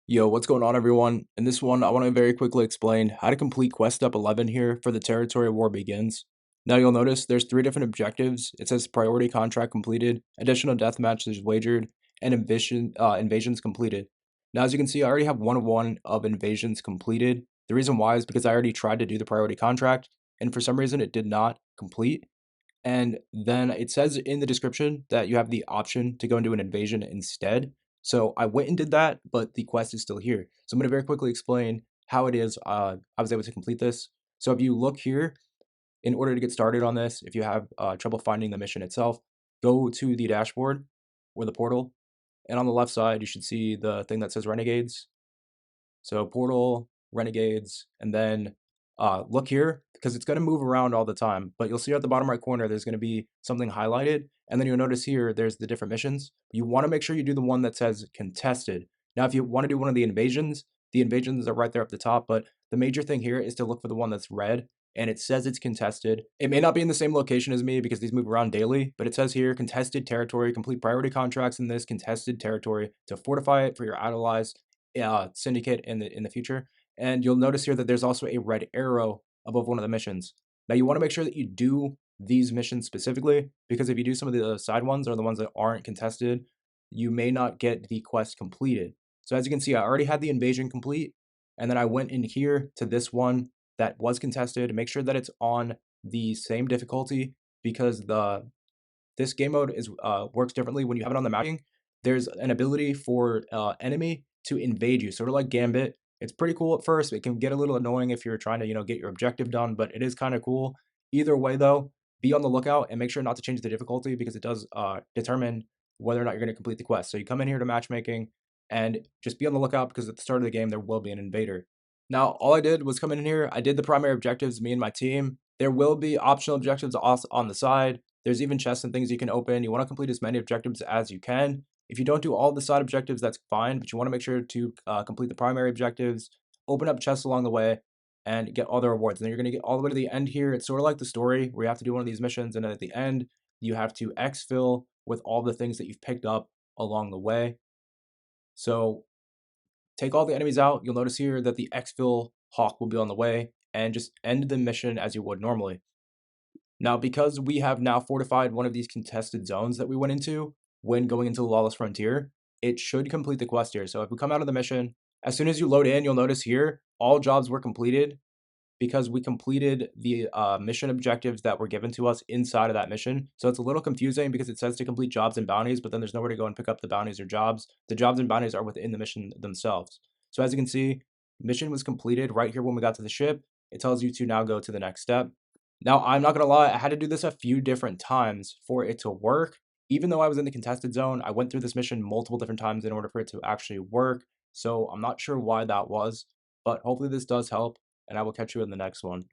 Yo, what's going on everyone? In this one, I want to very quickly explain how to complete quest step 11 here for the territory war begins. Now you'll notice there's three different objectives. It says priority contract completed, additional death matches wagered, and invasions completed. Now as you can see, I already have one of invasions completed. The reason why is because I already tried to do the priority contract, and for some reason it did not complete. And then it says in the description that you have the option to go and do an invasion instead. So I went and did that, but the quest is still here. So I'm going to very quickly explain how it is I was able to complete this. So if you look here, in order to get started on this, if you have trouble finding the mission itself, go to the dashboard or the portal. And on the left side, you should see the thing that says Renegades. So portal, Renegades, and then look here because it's going to move around all the time. But you'll see at the bottom right corner, there's going to be something highlighted. And then you'll notice here, there's the different missions. You want to make sure you do the one that says contested. Now, if you want to do one of the invasions are right there up the top. But the major thing here is to look for the one that's red. And it says it's contested. It may not be in the same location as me because these move around daily, but it says here contested territory, complete priority contracts in this contested territory to fortify it for your allies syndicate in the future. And you'll notice here that there's also a red arrow above one of the missions. Now you want to make sure that you do these missions specifically because if you do some of the side ones or the ones that aren't contested, you may not get the quest completed. So as you can see, I already had the invasion complete, and then I went in here to this one that was contested. Make sure that it's on the same difficulty because this game mode is works differently when you have it on the mapping. There's an ability for enemy to invade you, sort of like Gambit. It's pretty cool at first. It can get a little annoying if you're trying to, get your objective done, but it is kind of cool. Either way, though, be on the lookout and make sure not to change the difficulty because it does determine whether or not you're going to complete the quest. So you come in here to matchmaking and just be on the lookout because at the start of the game, there will be an invader. Now, all I did was come in here. I did the primary objectives, me and my team. There will be optional objectives on the side. There's even chests and things you can open. You want to complete as many objectives as you can. If you don't do all the side objectives, that's fine, but you want to make sure to complete the primary objectives, open up chests along the way, and get all the rewards. And then you're going to get all the way to the end here. It's sort of like the story where you have to do one of these missions, and then at the end, you have to exfil with all the things that you've picked up along the way. So take all the enemies out. You'll notice here that the exfil hawk will be on the way, and just end the mission as you would normally. Now, because we have now fortified one of these contested zones that we went into when going into the Lawless Frontier, it should complete the quest here. So if we come out of the mission, as soon as you load in, you'll notice here, all jobs were completed because we completed the mission objectives that were given to us inside of that mission. So it's a little confusing because it says to complete jobs and bounties, but then there's nowhere to go and pick up the bounties or jobs. The jobs and bounties are within the mission themselves. So as you can see, mission was completed right here when we got to the ship. It tells you to now go to the next step. Now, I'm not gonna lie, I had to do this a few different times for it to work. Even though I was in the contested zone, I went through this mission multiple different times in order for it to actually work. So I'm not sure why that was, but hopefully this does help, and I will catch you in the next one.